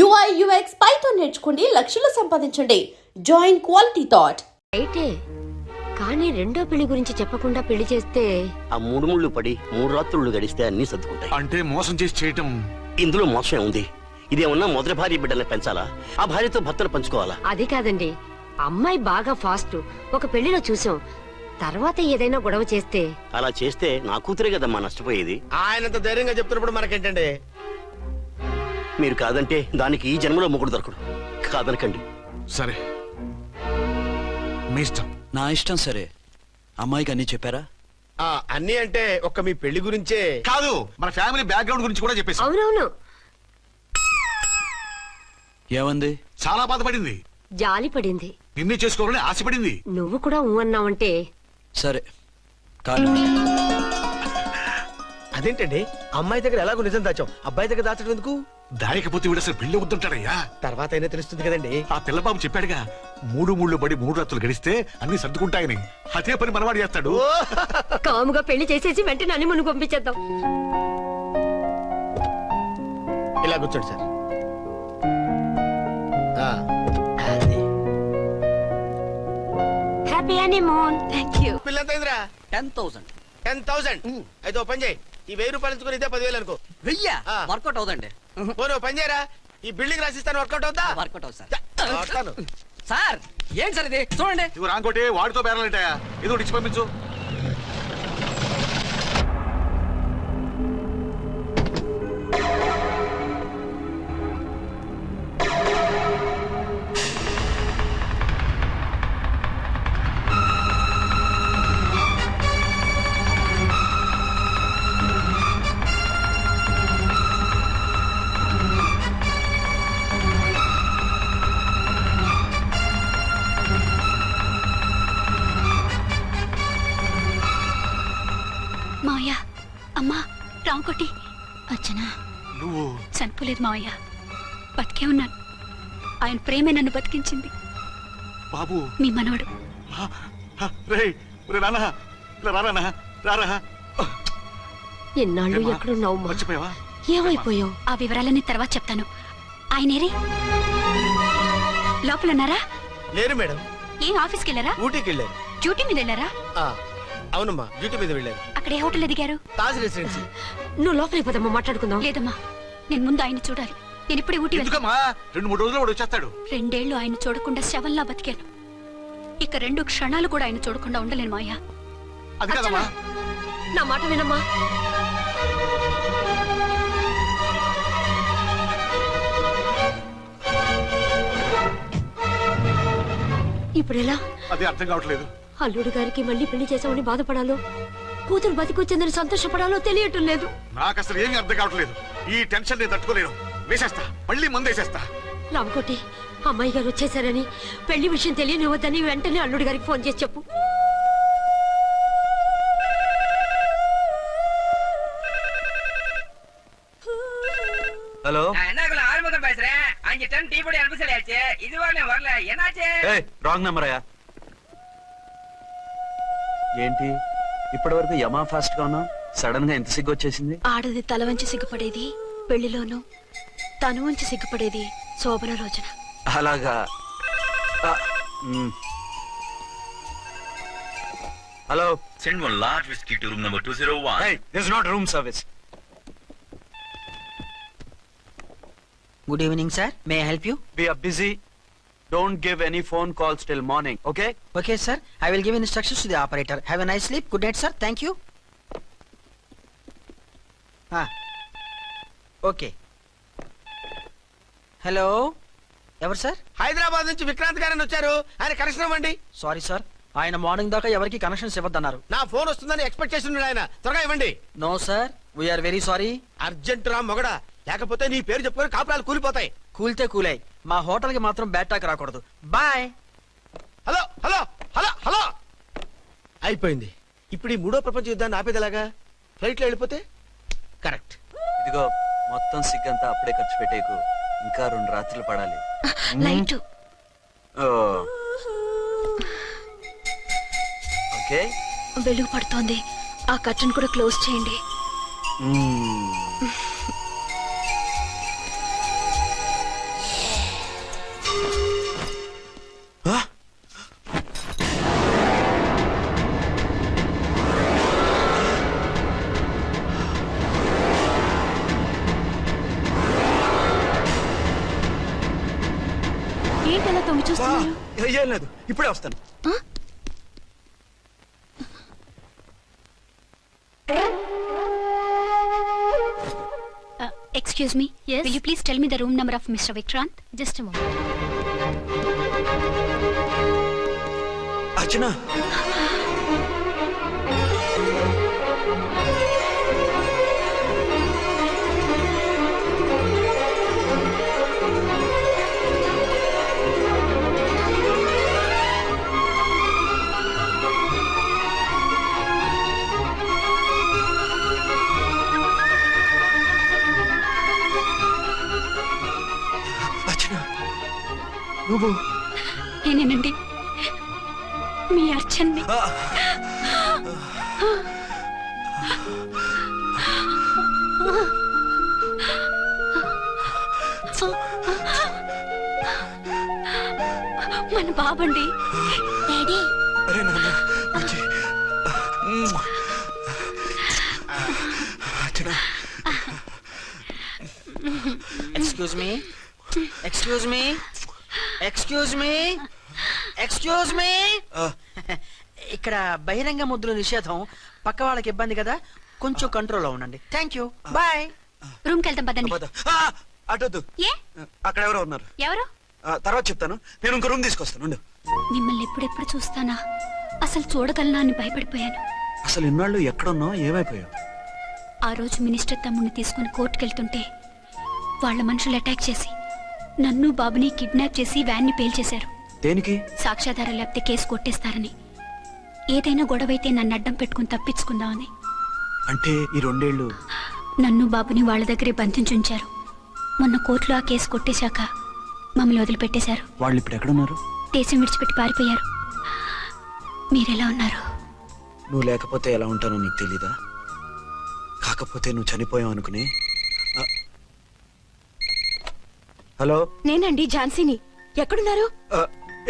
UI UX Python నేర్చుకోండి, లక్షలు సంపాదించండి. Join quality thought. అయితే కానీ రెండో పెళ్లి గురించి చెప్పకుండా పెళ్లి చేస్తే ఆ మూడు ముళ్ళు పడి 3 రాత్రులు గడిస్తే అన్ని సర్దుకుంటాయి. అంటే మోసం చేసి చేయటం ఇందులో మోసం ఉంది. ఇదేమన్నా మొదటి భార్య బిడ్డల్ని పెంచాలా, ఆ భార్యతో భర్తను పంచుకోవాలా? అది కాదండి, అమ్మాయి బాగా ఫాస్ట్. ఒక పెళ్లిలో చూసాం. తర్వాత ఏదైనా గొడవ చేస్తే అలా చేస్తే నా కూతురే కదమ్మా నష్టపోయేది. ఆయనంత ధైర్యంగా చెప్తున్నప్పుడు మనకేంటండి? మీరు కాదంటే దానికి ఈ జన్మలో మొగుడు దొరకడు. కాదనకండి. సరే మీ ఇష్టం. నా ఇష్టం. సరే, అమ్మాయికి అన్ని చెప్పారా? అన్ని అంటే ఒక్క మీ పెళ్లి గురించే కాదు, మన ఫ్యామిలీ బ్యాక్గ్రౌండ్ గురించి కూడా చెప్పేసి. అవునవును, ఏమంది? చాలా బాధపడింది, జాలి పడింది, నిన్నే చేసుకోవాలని ఆశపడింది. నువ్వు కూడా ఊ అన్నావంటే. సరే కానీ అదేంటండి, అమ్మాయి దగ్గర ఎలాగో నిజం దాచాం, అబ్బాయి దగ్గర దాచడం ఎందుకు? దాయకపోతే వీడు అసలు పెళ్లి వద్దుంటాడయ్యా. తర్వాత అయినా తెలుస్తుంది కదండి. ఆ పిల్లబాబు చెప్పాడుగా, 3 ముళ్ళు పడి 3 రాత్రులు గడిస్తే అన్ని సర్దుకుంటాయని. అదే పని మనవాడు చేస్తాడు. కాముగా పెళ్లి చేసేసి వెంటనే అని మును పంపించేద్దాం. ఇలా కూర్చోండి సార్. అది. Happy honeymoon. థాంక్యూ. పిల్లంత అయిందిరా? 10,000. 10,000. అయితే ఓ పని చేయి, ఈ 1000 రూపాయలు ఎంచుకుని ఇదే 10,000 అనుకో. వర్కౌట్ అవుదండి. పోనీ ఓ పని చేయరా, ఈ బిల్డింగ్ రాసిస్తాను, వర్కౌట్ అవుతా? వర్కౌట్ అవుతుంది వస్తాను. సార్. ఏంటి సార్ ఇది? చూడండి. ఇవి రాంకోటి వాడితో బేరాలంటాయా? ఇది ఒకటి ఇచ్చి పంపించు. మావయ్య, అమ్మా, రాంకోటి. అచ్చనా, నువ్వు చనిపోలేదు మావయ్య, బతికే ఉన్నాను. ఆయన ప్రేమే నన్ను బతికించింది. బాబు, మీ మనవడు. ఎన్నాళ్ళు ఎక్కడున్నావు? మర్చిపోయావా? ఏమైపోయావు? ఆ వివరాలన్నీ తర్వాత చెప్తాను. ఆయనేరే లోపల ఉన్నారా? లేరు మేడం. ఏం ఆఫీస్కి వెళ్ళారా? ఊటీకి వెళ్ళారు. డ్యూటీ మీద వెళ్ళారా? అవునమ్మా, డ్యూటీ మీద వెళ్ళారు. అక్కడ ఏ హోటల్ ఎదిగారు? తాజ్ రెసిడెన్సీ. నువ్వు లోపలికి పోదమ్మా, మాట్లాడుకుందాం. లేదమ్మా, నేను ముందు ఆయన చూడాలి. నేను ఇప్పుడే ఊటీ వెళ్తాను. ఎందుకమ్మా? 2-3 రోజులు వాడు వచ్చేస్తాడు. 2 ఏళ్లు ఆయన చూడకుండా శవంలా బతికాను. ఇక 2 క్షణాలు కూడా ఆయన చూడకుండా ఉండలేను మావయ్య. అది కదమ్మా. నా మాట వినమ్మా. ఇప్పుడు ఎలా? అది అర్థం కావట్లేదు. అల్లుడు గారికి మళ్ళీ పెళ్లి చేసామని బాధపడాలో, కూతురు బతికొచ్చిందని సంతోషపడాలో తెలియటం లేదు. నాకు అసలు ఏమీ అర్థం కావట్లేదు. ఈ టెన్షన్ నేను తట్టుకోలేను. వేసేస్తా, మళ్ళీ మందేసేస్తా. రామకోటి, అమ్మాయి గారు వచ్చేసారని, పెళ్లి విషయం తెలియనివ్వద్దని వెంటనే అల్లుడు గారికి ఫోన్ చేసి చెప్పు. ஹலோ, என்னக்குள்ள ஆறுமுகம் பேசுறேன். 5 டன் டீ பொடி அனுப்ப சொல்லியாச்சு. இது வரல. என்னாச்சு? రాంగ్ నెంబర్ అయ్యా. ఏంటి ఇప్పటి వరకు యమా ఫాస్ట్ గా ఉన్నావు, సడన్ గా ఎంత సిగ్గు వచ్చేసింది? ఆడది తల వంచి సిగ్గుపడేది పెళ్లిలోనూ, తను వంచి సిగ్గుపడేది శోభన రోజున. అలాగా. Hello. Send one large whiskey to room number 201. Hey, this is not room service. Good evening, sir. May I help you? We are busy. Don't give any phone calls till morning, okay? Okay, sir. I will give instructions to the operator. Have a nice sleep. Good night, sir. Thank you. Okay. Hello. ఎవరు sir? Hyderabad నుంచి విక్రాంత్ గారని వచ్చారు. ఆయన connection ఇవ్వండి. Sorry sir, ఆయన morning దాకా ఎవరికి connections ఇవ్వద్దన్నారు. నా ఫోన్ వస్తుందని ఎక్స్పెక్ట్ చేసి ఉన్నాడు ఆయన. త్వరగా ఇవ్వండి. No sir, we are very sorry. Urgent రా మొగడా, లేకపోతే నీ పేరు చెప్పుకొని కాపురాలు కూలిపోతాయి. కూల్తే కూలాయి, మా హోటల్ కి మాత్రం బ్యాడ్ టాక్ రాకూడదు. Bye. Hello hello hello hello. అయిపోయింది. ఇప్పుడు ఈ 3వ ప్రపంచ యుద్ధాన్ని ఆపేదలాగా? ఫ్లైట్ లో వెళ్ళిపోతే కరెక్ట్. ఇదిగో మొత్తం సిగ్గంతా అప్పుడే ఖర్చు పెట్టేకు, ఇంకా 2 రాత్రులు పడాలి. లైట్. ఓకే, వెలుగు పడుతోంది. ఆ కర్టన్ కూడా క్లోజ్ చేయండి. ఏంటలా తొంగి చూస్తున్నారు? ఏం లేదు, ఇప్పుడే వస్తాను. Excuse me. Yes. Will you please tell me the room number of Mr. Vikrant? Just a moment. అర్చన, అర్చన, నువ్వు నేనేనండి మీ అర్చన్ని. మన బాబండి. డాడీ. అరే నాన్న, వచ్చి. Archana, excuse me, excuse me, excuse me, excuse me. ఇక్కడ బహిరంగ ముద్దుల నిషేధం, పక్క వాళ్ళకి ఇబ్బంది కదా, కొంచెం కంట్రోల్లో ఉండండి. Thank you, bye. రూమ్ కి వెళ్తాం పదండి. పద. అటొద్దు, ఏ అక్కడ ఎవరో ఉన్నారు. ఎవరు? తర్వాత చెప్తాను. నేను ఇంకో రూమ్ తీసుకొస్తాను, ఉండు. మిమ్మల్ని ఎప్పుడెప్పుడు చూస్తానా, అసలు చూడగలనా అని భయపడిపోయాను. అసలు ఇన్నాళ్ళు ఎక్కడున్నావు, ఏమైపోయావు? ఆ రోజు మినిస్టర్ తమ్ముడిని తీసుకుని కోర్టుకెళ్తుంటే వాళ్ళ మనుషులు అటాక్ చేసి నన్ను బాబుని కిడ్నాప్ చేసి వ్యాన్ ని పేల్చేశారు. దేనికి? సాక్ష్యాధారాలు లేకపోతే కేసు కొట్టేస్తారని. ఏదైనా గొడవైతే నన్ను అడ్డం పెట్టుకుని తప్పించుకుందామని. అంటే ఈ 2 ఏళ్ళు నన్ను బాబుని వాళ్ళ దగ్గరే బంధించుంచారు. మొన్న కోర్టులో ఆ కేసు కొట్టేశాక మమ్మల్ని వదిలిపెట్టేశారు. వాళ్ళు ఇప్పుడు ఎక్కడున్నారు? దేశం విడిచిపెట్టి పారిపోయారు. మీరెలా ఉన్నారు? నువ్వు లేకపోతే ఎలా ఉంటానో నీకు తెలీదా? కాకపోతే నువ్వు చనిపోయావు అనుకుని. హలో, నేనండి ఝాన్సీని. ఎక్కడున్నారు?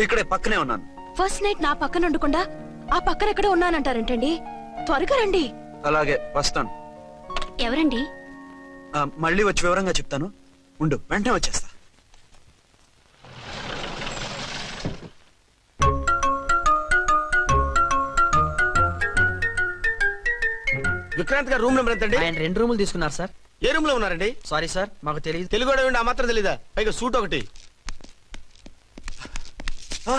ఇక్కడే పక్కనే ఉన్నాను. ఫస్ట్ నైట్ నా పక్కన ఉండకుండా ఆ పక్కన ఎక్కడ ఉన్నానంటారంటండి. త్వరగా రండి. అలాగే వస్తాను. ఎవరండి? మళ్ళీ వచ్చి వివరంగా చెప్తాను, ఉండు, వెంటనే వచ్చేస్తా. విక్రాంత్ గారు రూమ్ నెంబర్ ఎంతండి? ఆయన 2 రూములు తీసుకున్నారు సార్. ఏ రూమ్ లో ఉన్నారండి? సారీ సార్, మాకు తెలియదు. తెలుగు ఆ మాత్రం తెలీదా? పైగా సూట్ ఒకటి.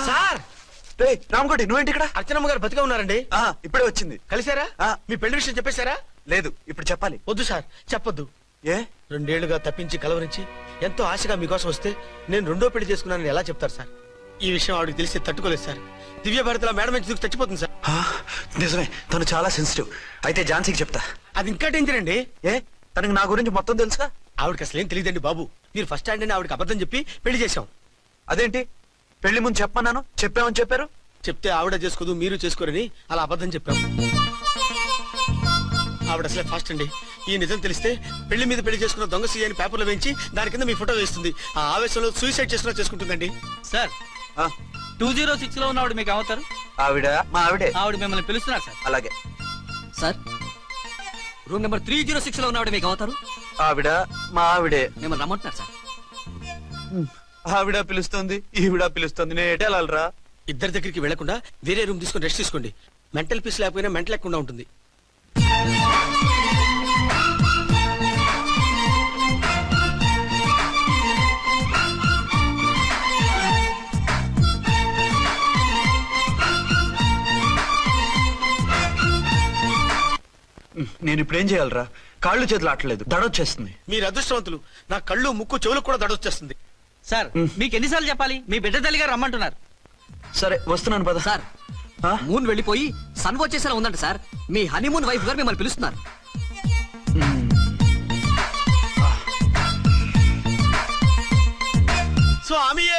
సార్, రామకోటి, నువ్వేంటి ఇక్కడ? అర్చనమ్మ గారు బతిగా ఉన్నారండి. ఇప్పుడే వచ్చింది. కలిసారా? ఆ. మీ పెళ్లి విషయం చెప్పేశారా? లేదు, ఇప్పుడు చెప్పాలి. వద్దు సార్, చెప్పొద్దు. ఏ? 2 ఏళ్లుగా తప్పించి కలవరించి ఎంతో ఆశగా మీకోసం వస్తే నేను 2వ పెళ్లి చేసుకున్నానని ఎలా చెప్తారు సార్? ఈ విషయం ఆవిడకి తెలిసి తట్టుకోలేదు సార్. దివ్య భారతిలో మేడం నుంచి దూకి చచ్చిపోతుంది సార్. నిజమే, తను చాలా సెన్సిటివ్. అయితే ఝాన్సీకి చెప్తా. అది ఇంకా డేంజర్ అండి. ఏ, తనకి నా గురించి మొత్తం తెలుసా? ఆవిడకి అసలు ఏం తెలియదండి బాబు. మీరు ఫస్ట్ హ్యాండ్ అని ఆవిడకి అబద్ధం చెప్పి పెళ్లి చేశాం. అదేంటి, పెళ్లి ముందు చెప్పమన్నాను, చెప్పామని చెప్పారు. చెప్తే ఆవిడ చేసుకోదు, మీరు చేసుకోరని అలా అబద్ధం చెప్పాం. ఆవిడ అసలే ఫాస్ట్ అండి. ఈ నిజం తెలిస్తే పెళ్లి మీద పెళ్లి చేసుకున్న దొంగ సీ అని పేపర్లో వేయించి దాని కింద మీ ఫోటో వేస్తుంది. ఆ ఆవేశంలో సూసైడ్ చేసుకున్నా చేసుకుంటుందండి. సార్ 206 లో ఉన్నవాడు మీకు అవుతారు. ఆవిడ మా ఆవిడే. ఆవిడ మిమ్మల్ని పిలుస్తున్నారు సార్. అలాగే సార్, రూమ్ నెంబర్ 306 లో ఉన్నవాడు మీకు అవుతారు. ఆవిడ మా ఆవిడే. మిమ్మల్ని రమ్మంటున్నారు సార్. ఆవిడ పిలుస్తుంది, ఈవిడ పిలుస్తుంది, నేను ఎటెళ్ళాలరా? ఇద్దరి దగ్గరికి వెళ్లకుండా వేరే రూమ్ తీసుకొని రెస్ట్ తీసుకోండి. మెంటల్ పీస్ లేకపోయినా మెంటల్ లేకుండా ఉంటుంది. నేను ఇప్పుడు ఏం చేయాలరా? కాళ్ళు చేతులు ఆటలేదు, దడొచ్చేస్తుంది. మీరు అదృష్టవంతులు. నా కళ్ళు, ముక్కు, చెవులకు కూడా దడొచ్చేస్తుంది. సార్, మీకు ఎన్నిసార్లు చెప్పాలి? మీ బిడ్డ తల్లి గారు రమ్మంటున్నారు. సరే వస్తున్నాను పద. సార్, మూన్ వెళ్ళిపోయి సన్ వచ్చేసేలా ఉందంట సార్. మీ హనీమూన్ వైఫ్ గారు మిమ్మల్ని పిలుస్తున్నారు. స్వామి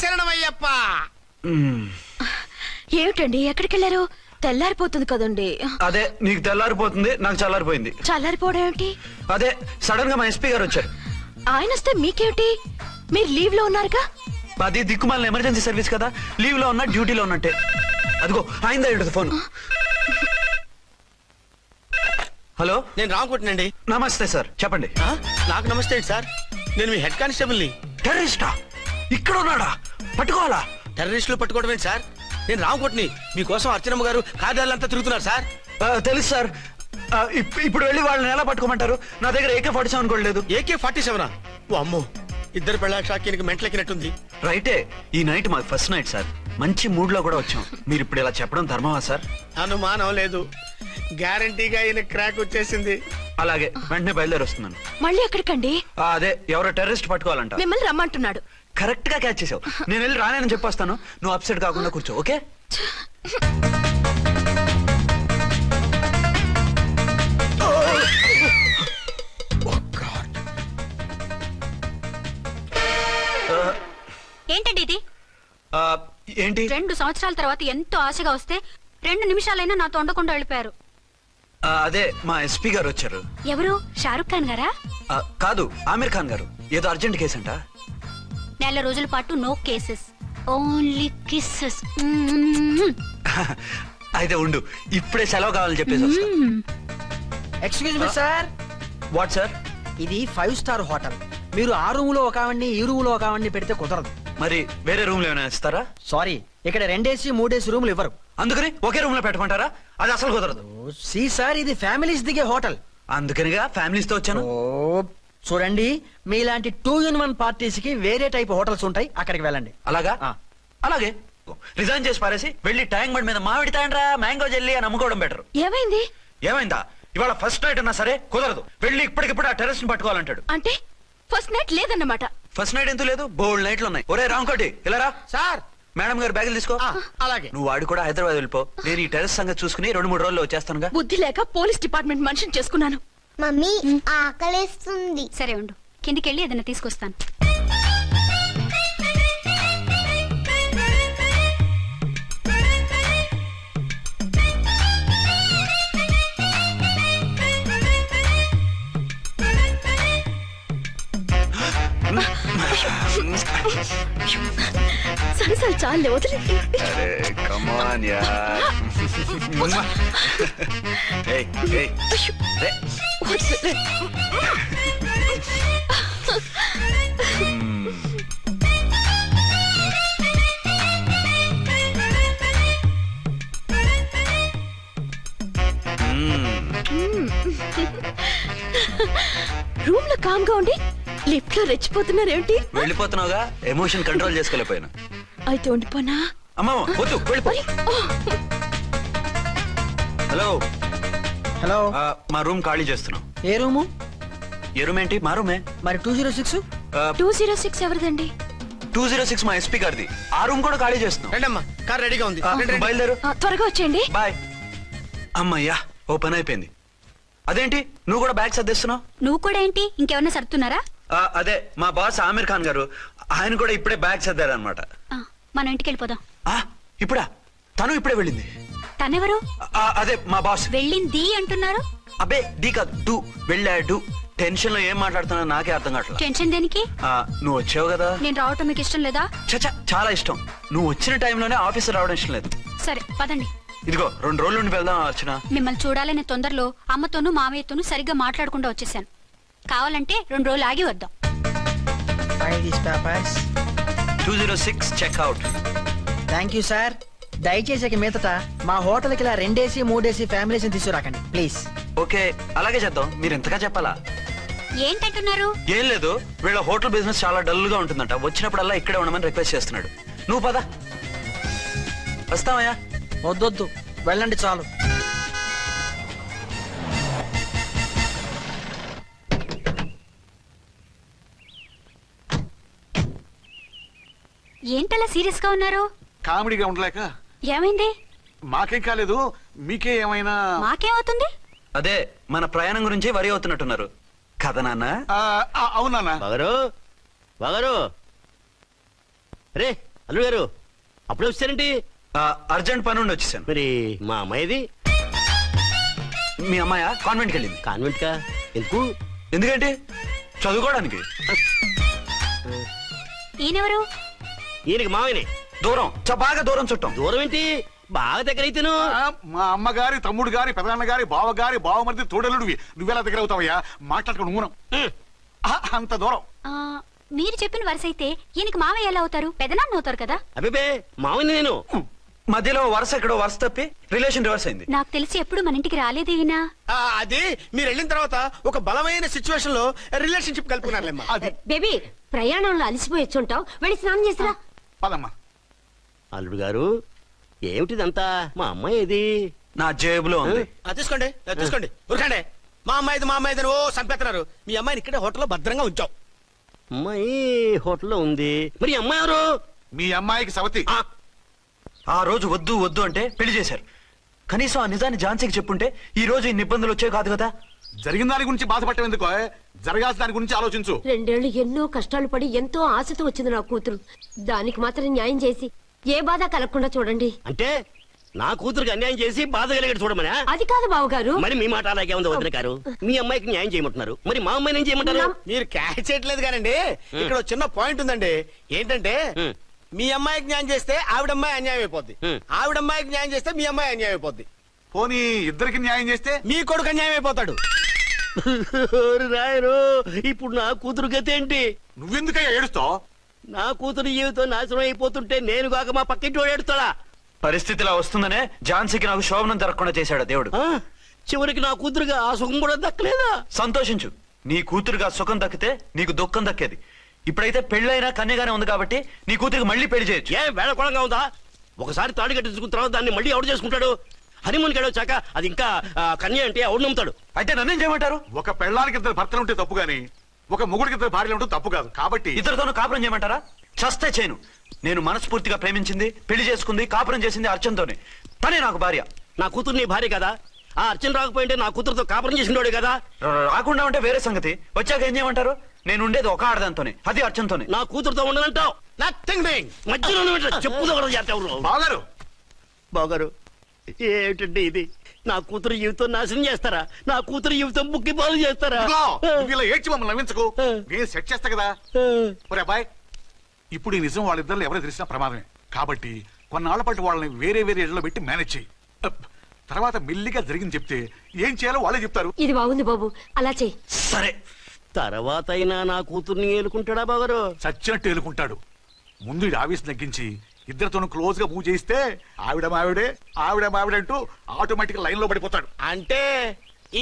శరణమయ్యప్ప. ఏమిటండి, ఎక్కడికి వెళ్ళారు? తెల్లారిపోతుంది కదండి. అదే, నీకు తెల్లారిపోతుంది, నాకు చల్లారిపోయింది. చల్లారిపోవడం ఏమిటి? అదే, సడన్ గా మా ఎస్పీ గారు వచ్చారు. ఆయన వస్తే మీకేమిటి? మీరు లీవ్ లో ఉన్నారుగా. అది దిక్కుమాలిన ఎమర్జెన్సీ సర్వీస్ కదా, లీవ్ లో ఉన్నా డ్యూటీలో ఉన్నట్టే. అదిగో అయిందా ఇటు ఫోన్. హలో, నేను రామకోటినండి. నమస్తే సార్, చెప్పండి. నాకు నమస్తే సార్. నేను మీ హెడ్ కానిస్టేబుల్ని. టెర్రరిస్టా? ఇక్కడ ఉన్నాడా? పట్టుకోవాలా? టెర్రరిస్టులు పట్టుకోవడం ఏంటి సార్? నేను రామకోటిని. మీకోసం అర్చనమ్మ గారు కార్యాలంతా తిరుగుతున్నారు సార్. తెలుసు సార్. ఇప్పుడు వెళ్ళి వాళ్ళని ఎలా పట్టుకోమంటారు? నా దగ్గర AK-47 కూడా లేదు. AK-47 ఓ అమ్మో, ఇద్దరు పెళ్ళ షాకీనికి మెంటలెక్కినట్టుంది. రైటే. ఈ నైట్ మాకు ఫస్ట్ నైట్ సార్. మంచి మూడ్ లో కూడా వచ్చాం. మీరు ఇప్పుడు ఇలా చెప్పడం ధర్మమా సార్? అనుమానం లేదు, గ్యారంటీగా ఈయన క్రాక్ వచ్చేసింది. అలాగే, వెంటనే బయలుదేరి వస్తున్నాను. మళ్ళీ ఎక్కడికండి? అదే ఎవరో టెర్రరిస్ట్ పట్టుకోవాలంట. మిమ్మల్ని రమ్మంటున్నాడు. కరెక్ట్ గా క్యాచ్ చేసావు. నేను వెళ్ళి రానని చెప్పొస్తాను. నువ్వు అప్సెట్ కాకుండా కూర్చో, ఓకే? ఏంటండి ఇది? ఏంటి? 2 సంవత్సరాల తర్వాత ఎంతో ఆశగా వస్తే 2 నిమిషాలైనా నాతో ఉండకుండా వెళ్ళిపోయారు. అదే మా SP గారు వచ్చారు. ఎవరు? షారుఖ్ ఖాన్ గారా? కాదు, ఆమీర్ ఖాన్ గారు. ఏదో అర్జెంట్ కేసు అంట. 4 రోజుల పాటు నో కేసెస్, ఓన్లీ కిస్సెస్. అయితే ఉండు, ఇప్పుడే సెలవు కావాలని చెప్పేసి వస్తా. Excuse me sir, what sir? ఇది 5 స్టార్ హోటల్. మీరు ఆ రూమ్ లో ఒక ఆవిడ్ని, ఈ రూమ్ లో ఒక ఆవిడ్ని పెడితే కుదరదు. మరి వేరే రూమ్ లో ఏమైనా ఇస్తారా? సారీ, ఇక్కడ 2 AC 3 AC రూములు ఇవ్వరు. అందుకని ఒకే రూమ్ లో పెట్టమంటారా? అది అసలు కుదరదు. సి సార్, ఇది ఫ్యామిలీస్ దిగే హోటల్. అందుకనిగా ఫ్యామిలీస్ తో వచ్చాను. చూడండి, మీలాంటి 2 in 1 పార్టీస్ కి వేరే టైప్ హోటల్స్ ఉంటాయి, అక్కడికి వెళ్ళండి. అలాగా? అలాగే. రిజైన్ చేసి పారేసి వెళ్ళి ట్యాంక్ బండ్ మీద మామిడి తాండ్రా మ్యాంగో జెల్లీ అని అమ్ముకోవడం బెటర్. ఏమైంది? ఏమైందా? ఇవాళ ఫస్ట్ నైట్ అన్నా సరే కుదరదు. వెళ్ళి ఇప్పటికిప్పుడు ఆ టెర్రస్ ని పట్టుకోవాలంటాడు. అంటే ఫస్ట్ నైట్ లేదన్నమాట. ఫస్ట్ నైట్ ఎందుకు లేదు? బోల్డ్ నైట్లు ఉన్నాయి. ఒరే రాంకోటి, ఇలా రా. సార్, మేడం గారు బ్యాగులు తీసుకో. అలాగే. నువ్వు వాడు కూడా హైదరాబాద్ వెళ్ళిపో. నేను ఈ టెర్రస్ సంగతి చూసుకుని 2-3 రోజుల్లో వచ్చేస్తానుగా. బుద్ధి లేక పోలీస్ డిపార్ట్మెంట్ మనిషిని చేసుకున్నాను. మమ్మీ ఆకలేస్తుంది. సరే ఉండు, కిందికెళ్ళి ఏదైనా తీసుకొస్తాను. సరే సరే, చాలే వదిలే. వదిలే. రూమ్ లో కామ్ గా ఉండి లిఫ్ట్ లో రెచ్చిపోతున్నారేంటి? వెళ్ళిపోతున్నావుగా, ఎమోషన్ కంట్రోల్ చేసుకోలేకపోయినా. అయితే ఉండిపోనా? అమ్మా వద్దు, వెళ్ళిపో. Hello hello. మా రూమ్ ఖాళీ చేస్తున్నాం. ఏ రూము? ఏ రూమ్ ఏంటి? మా రూమే. మరి 206? 206 ఎవరిదండి? 206 మా SP గారిది. ఆ రూమ్ కూడా ఖాళీ చేస్తున్నాం. రండమ్మా, కార్ రెడీగా ఉంది. బయలుదేరు. త్వరగా వచ్చేయండి. బాయ్. అమ్మయ్యా, ఓ పని అయిపోయింది. అదేంటి నువ్వు కూడా బ్యాగ్ సర్దేస్తున్నావు? నువ్వు కూడా ఏంటి, ఇంకెవరన్నా సర్దుతున్నారా? అదే మా బాస్ ఆమీర్ ఖాన్ గారు, ఆయన కూడా ఇప్పుడే బ్యాగ్ సర్దారు అనమాట. మనం ఇంటికి వెళ్ళిపోదాం. ఇప్పుడా? తను ఇప్పుడే వెళ్ళింది. తనెవరు? అదే మా బాస్. వెళ్ళింది అంటున్నారు. అబ్బే డీ కాదు, డూ. వెళ్ళాడు. టెన్షన్ లో ఏం మాట్లాడుతున్నా నాకే అర్థం కావట్లేదు. టెన్షన్ దేనికి? నువ్వు వచ్చావు కదా. నేను రావటం మీకు ఇష్టం లేదా? చచ్చా, చాలా ఇష్టం. నువ్వు వచ్చిన టైంలోనే ఆఫీసర్ రావడం ఇష్టం లేదు. సరే పదండి. ఇదిగో 2 రోజుల నుండి వెళ్దాం అర్చన. మిమ్మల్ని చూడాలనే తొందరలో అమ్మతోనూ మామయ్యతోనూ సరిగ్గా మాట్లాడకుండా వచ్చేసాను. కావాలంటే 2 రోజులు ఆగి వద్దాం. 206 చెక్అవుట్. Thank you sir. దయచేసి ఇక మీదట మా హోటల్కి ఇలా 2 AC 3 AC ఫ్యామిలీస్ తీసుకురాకండి ప్లీజ్. ఓకే, అలాగే చేద్దాం. మీరు ఎంతగా చెప్పాలా? ఏంటంటున్నారు? ఏం లేదు, వీళ్ళ హోటల్ బిజినెస్ చాలా డల్ గా ఉంటుందంట. వచ్చినప్పుడల్లా ఇక్కడే ఉండమని రిక్వెస్ట్ చేస్తున్నాడు. నువ్వు పద. వస్తావయ్యా? వద్దొద్దు, వెళ్ళండి చాలు. ఏంటలా సీరియస్ గా ఉన్నారు? కామెడీగా ఉండలేక. ఏమైంది? మాకేం కాలేదు, మీకే ఏమైనా? మాకేమవుతుంది? అదే మన ప్రయాణం గురించి వరి అవుతున్నట్టున్నారు కదా నాన్న? అవునా బాగారు రే అల్లుడు గారు, అప్పుడే వచ్చారేంటి? అర్జెంట్ పని ఉండి వచ్చేసాను. మరి మా అమ్మాయిది? మీ అమ్మాయ కాన్వెంట్కి వెళ్ళింది. కాన్వెంట్ కా? ఎందుకు? ఎందుకంటే చదువుకోవడానికి. ఈయనెవరు? ఈయనకి మావయ్యనే. దూరం, బాగా దూరం చుట్టాం. దూరం ఏంటి, బాగా దగ్గర అయితేను. మా అమ్మగారి తమ్ముడు గారి పెదనాన్న గారి బావ గారి బావమరిది తోడలుడివి. నువ్వెలా దగ్గర అవుతావయ్యా? మాట్లాడుకుని ఊనం అంత దూరం. మీరు చెప్పిన వరుస అయితే ఈయనకి మావయ్య ఎలా అవుతారు? పెదనాన్న అవుతారు కదా. అబిబే మావని నేను. మధ్యలో వరుస ఎక్కడో వరుస తప్పి రిలేషన్ రివర్స్ అయింది. నాకు తెలిసి ఎప్పుడు మన ఇంటికి రాలేదు ఈయన. అది మీరు వెళ్ళిన తర్వాత ఒక బలమైన సిచ్యువేషన్ లో రిలేషన్షిప్ కలుపుకున్నారులేమ్మా. అది బేబీ ప్రయాణంలో అలసిపోయి వచ్చుంటావు, వెళ్ళి స్నానం చేసిరా. పదమ్మా. అల్లుడు గారు ఏమిటిదంతా? మా అమ్మాయి ఏది? నా జేబులో ఉంది. తీసుకోండి తీసుకోండి, ఉరకండి. మా అమ్మాయిది ఓ సంపెత్తనారు. మీ అమ్మాయిని ఇక్కడే హోటల్లో భద్రంగా ఉంచాం. అమ్మాయి హోటల్లో ఉంది. మరి ఈ అమ్మాయి ఎవరు? మీ అమ్మాయికి సవతి. ఆ రోజు వద్దు వద్దు అంటే పెళ్లి చేశారు. కనీసం ఆ నిజాన్ని ఝాన్సీకి చెప్పుంటే ఈ రోజు ఇన్ని ఇబ్బందులు వచ్చే కాదు కదా. జరిగిన దాని గురించి బాధపడటం ఎందుకో, జరగాల్సిన దాని గురించి ఆలోచించు. 2 ఏళ్లు ఎన్నో కష్టాలు పడి ఎంతో ఆశతో వచ్చింది నా కూతురు. దానికి మాత్రం న్యాయం చేసి ఏ బాధ కలగకుండా చూడండి. అంటే నా కూతురికి అన్యాయం చేసి బాధ కలిగేది చూడమనా? అది కాదు బావగారు. మరి మీ మాట అలాగే ఉంది వదిన గారు. మీ అమ్మాయికి న్యాయం చేయమంటున్నారు, మరి మా అమ్మాయిని ఏం చేయమంటారు? మీరు క్యాచ్ చేయట్లేదు కానండి. ఇక్కడ ఒక చిన్న పాయింట్ ఉందండి. ఏంటంటే మీ అమ్మాయికి న్యాయం చేస్తే ఆవిడమ్మాయి అన్యాయం అయిపోద్ది, ఆవిడమ్మాయికి న్యాయం చేస్తే మీ అమ్మాయి అన్యాయం అయిపోద్ది. పోనీ ఇద్దరికి న్యాయం చేస్తే మీ కొడుకు అన్యాయం అయిపోతాడు. రాయరు, ఇప్పుడు నా కూతురు గతి ఏంటి? నువ్వెందుకయ్యా ఏడుస్తావు? నా కూతురు జీవితం నాశనం అయిపోతుంటే నేను కాక మా పక్కింటి వాడు ఏడుస్తాడా? పరిస్థితిలా వస్తుందనే ఝాన్సీకి నాకు శోభనం జరగకుండా చేశాడు దేవుడు. చివరికి నా కూతురుగా ఆ సుఖం కూడా దక్కలేదా? సంతోషించు. నీ కూతురుగా సుఖం దక్కితే నీకు దుఃఖం దక్కేది. ఇప్పుడైతే పెళ్ళైనా కన్యగానే ఉంది కాబట్టి నీ కూతురికి మళ్ళీ పెళ్లి చేయొచ్చు. ఏ వేళకోళంగా ఉందా? ఒకసారి తాడు కట్టించుకున్న తర్వాత దాన్ని మళ్ళీ ఎవడు చేసుకుంటాడు? హనీమూన్కి వచ్చాక అది ఇంకా కన్య అంటే ఎవడు నమ్ముతాడు? అయితే నన్నేం చేయమంటారు? ఒక పెళ్ళానికి 2 భర్తలు ఉంటే తప్పు గాని ఒక మొగుడికి 2 భార్యలు ఉంటే తప్పు కాదు. కాబట్టి ఇద్దరితోనూ కాపురం చేయమంటారా? చస్తే చేయను. నేను మనస్ఫూర్తిగా ప్రేమించింది, పెళ్లి చేసుకుంది, కాపురం చేసింది అర్చనతోనే. తనే నాకు భార్య. నా కూతురు నీ భార్య కదా? ఆ అర్చన రాకపోయింటే నా కూతురుతో కాపురం చేసినోడే కదా? రాకుండా ఉంటే వేరే సంగతి. వచ్చాక ఏం చేయమంటారు? నేను ఉండేది ఒక ఆడదాంతోనే, అది అర్చనతోనే. నా కూతురుతో ఉండనంటావు? Nothing doing. మధ్యలో చెప్పుదో చేస్తావు బాగారు. బాగారు ఏమిటండి ఇది? నా కూతురు జీవితం నాశనం చేస్తారా? నా కూతురు జీవితం బుక్కి పాలు చేస్తారా? ఇదిగో, నువ్వు ఇలా ఏడ్చి మమ్మల్ని నవ్వించకు. నేను సెట్ చేస్తా కదా. ఒరే అబ్బాయి, ఇప్పుడు ఈ నిజం వాళ్ళిద్దరు ఎవరో తెలిసినా ప్రమాదమే. కాబట్టి కొన్నాళ్ల పాటు వాళ్ళని వేరే వేరే ఇళ్లలో పెట్టి మేనేజ్ చేయి. తర్వాత మెల్లిగా జరిగింది చెప్తే ఏం చేయాలో వాళ్ళే చెప్తారు. ఇది బాగుంది బాబు, అలా చెయ్యి. సరే. తర్వాత అయినా నా కూతుర్ని ఏలుకుంటాడా బాగారు? చచ్చినట్టు ఏలుకుంటాడు. ముందు ఈ ఆవేశం తగ్గించి ఇద్దరితోనూ క్లోజ్ గా మూవ్ చేయిస్తే ఆవిడ మావిడే అంటూ ఆటోమేటిక్ లైన్ లో పడిపోతాడు. అంటే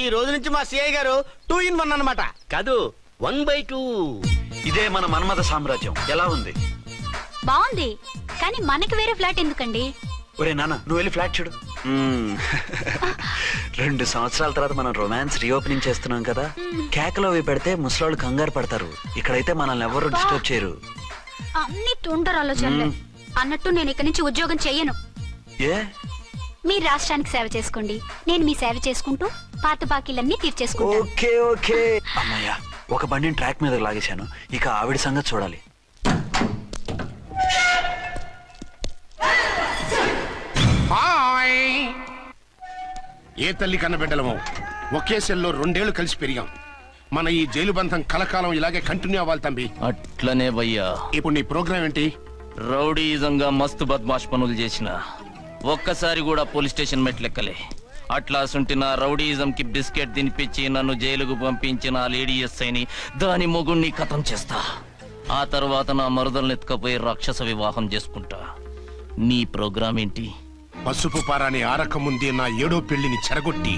ఈ రోజు నుంచి మా సిఐ గారు 2 in 1 అన్నమాట. కాదు, 1/2. ఇదే మన మన్మథ సామ్రాజ్యం. ఎలా ఉంది? బాగుంది, కానీ మనకి వేరే ఫ్లాట్ ఎందుకండి? ఒరే నాన్న, నువ్వు వెళ్ళి ఫ్లాట్ చూడు. 2 సంవత్సరాల తర్వాత మనం రొమాన్స్ రీఓపెనింగ్ చేస్తున్నాం కదా. కేకలో అవి పెడితే ముసలాళ్ళు కంగారు పడతారు. ఇక్కడైతే మనల్ని ఎవరు డిస్టర్బ్ చేయరు. అన్ని తొందర ఆలోచనలే. అన్నట్టు నేను ఇక్కడి నుంచి ఉద్యోగం చెయ్యను. ఏ? మీరు రాష్ట్రానికి సేవ చేసుకోండి, నేను మీ సేవ చేసుకుంటూ పాత బాకీలన్నీ తీర్చేసుకుంటాను. Okay okay. అమ్మయ్యా, ఒక బండిని ట్రాక్ మీద లాగేశాను. ఇక ఆవిడ సంగతి చూడాలి. ఏ తల్లి కన్నబిడ్డలమో ఒకే సెల్లో 2 ఏళ్లు కలిసి పెరిగాం. మన ఈ జైలు బంధం కలకాలం ఇలాగే కంటిన్యూ అవ్వాలి తంబి. అట్లనే భయ్యా. ఇప్పుడు నీ ప్రోగ్రామ్ ఏంటి? రౌడీజంగా మస్తు బద్మాష్ పనులు చేసిన ఒక్కసారి కూడా పోలీస్ స్టేషన్ మెట్లెక్కలే. అట్లా సుంటి నా రౌడీజం కి బిస్కెట్ తినిపించి నన్ను జైలుకు పంపించిన లేడీ ఎస్ఐని దాని మొగుణ్ణి ఖతం చేస్తా. ఆ తర్వాత నా మరుదల్ని ఎత్తుకపోయి రాక్షస వివాహం చేసుకుంటా. నీ ప్రోగ్రామ్ ఏంటి? పసుపు పారాని ఆరక ముందే నా 7వ పెళ్లిని చెరగొట్టి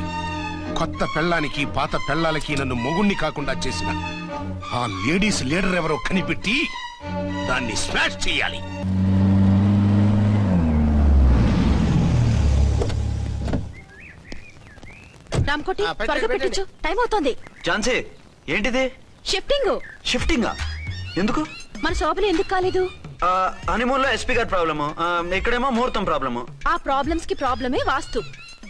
కొత్త పెళ్ళానికి పాత పెళ్ళాలకి నన్ను మొగుణ్ణి కాకుండా చేసిన ఆ లేడీస్ లీడర్ ఎవరో కనిపెట్టి దాన్ని స్మాష్ చేయాలి. రామ్కోటి, త్వరగా పెట్టించు, టైం అవుతోంది. ఝాన్సీ, ఏంటిది? షిఫ్టింగా? ఎందుకు? మన శోభన ఎందుకు కాలేదు? హనీమూన్ లో ఎస్పీ గారి ప్రాబ్లము, ఇక్కడేమో ముహూర్తం ప్రాబ్లము. ఆ ప్రాబ్లమ్స్ కి ప్రాబ్లమే వాస్తు.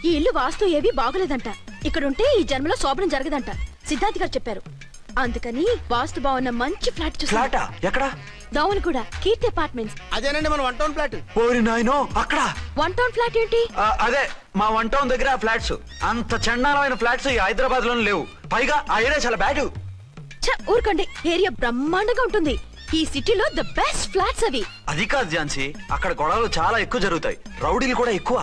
ఈ ఇల్లు వాస్తు ఏవి బాగోలేదంట. ఇక్కడుంటే ఈ జన్మలో శోభనం జరగదంట సిద్ధార్థ్ గారు చెప్పారు. అందుకని వాస్తు బాగున్న మంచి ఫ్లాట్ చూసి. ఫ్లాటా? ఎక్కడ? దౌన్ కూడా కీర్తి అపార్ట్మెంట్స్. అదేనండి మన 1 town ఫ్లాట్. ఓరి నాయనో, అక్కడ 1 town ఫ్లాట్ ఏంటి? అదే మా 1 town దగ్గర ఫ్లాట్స్. అంత చండాలమైన ఫ్లాట్స్ ఈ హైదరాబాద్ లోనే లేవు. పైగా ఆ ఏరియా చాలా బ్యాడ్. ఊరుకోండి, ఏరియా బ్రహ్మాండంగా ఉంటుంది. ఈ సిటీలో ద బెస్ట్ ఫ్లాట్స్ అవి. అది కాదు ఝాన్సీ, అక్కడ గొడవలు చాలా ఎక్కువ జరుగుతాయి, రౌడీలు కూడా ఎక్కువ.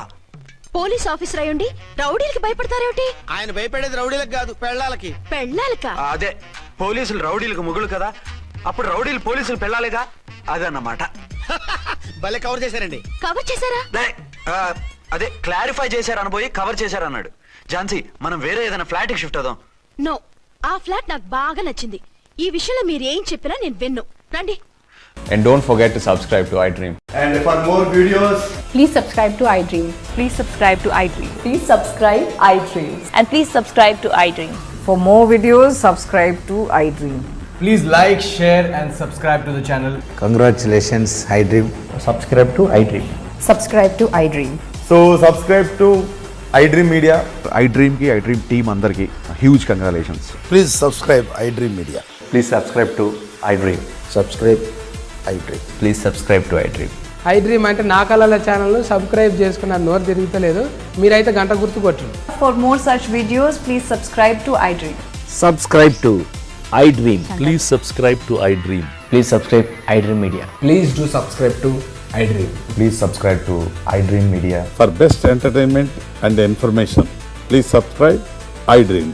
పోలీస్ ఆఫీసర్ అయ్యుండి రౌడీలకి భయపడతారేమిటి? ఆయన భయపడేది రౌడీలకు కాదు, పెళ్ళాలకి. పెళ్ళాలక? అదే, పోలీసులు రౌడీలకు ముగులు కదా. అప్పుడు రౌడీలు పోలీసులు పెళ్ళాలిగా అదన్నమాట. భలే కవర్ చేశారండి. కవర్ చేశారా? అదే క్లారిఫై చేశారు అనబోయి కవర్ చేశారు అన్నాడు. ఝాన్సీ, మనం వేరే ఏదైనా ఫ్లాట్ కి షిఫ్ట్ అవుదాం. నో, ఆ ఫ్లాట్ నాకు బాగా నచ్చింది. ఈ విషయంలో మీరు ఏం చెప్పినా నేను విన్ను. రండి. And don't forget to subscribe to iDream. And for more videos, please subscribe to iDream. Please subscribe to iDream. Please subscribe iDream. And please subscribe to iDream. For more videos, subscribe to iDream. please like, share and subscribe to the channel. Congratulations, iDream. Subscribe to iDream. Subscribe to iDream. So subscribe to iDream Media. iDream ki iDream team andarki huge congratulations. Please subscribe iDream Media. Please subscribe to iDream. Subscribe iDream. Please subscribe to iDream. iDream అంటే నా కళల channel subscribe చేసుకున్న నోరు తిరుగుతలేదు. మీరైతే గంట గుర్తు కొట్టండి. For more such videos, please subscribe to iDream. Subscribe to iDream. Please subscribe to iDream. Please subscribe iDream Media. Please do subscribe to iDream. Please subscribe to iDream Media. For best entertainment and information, please subscribe iDream.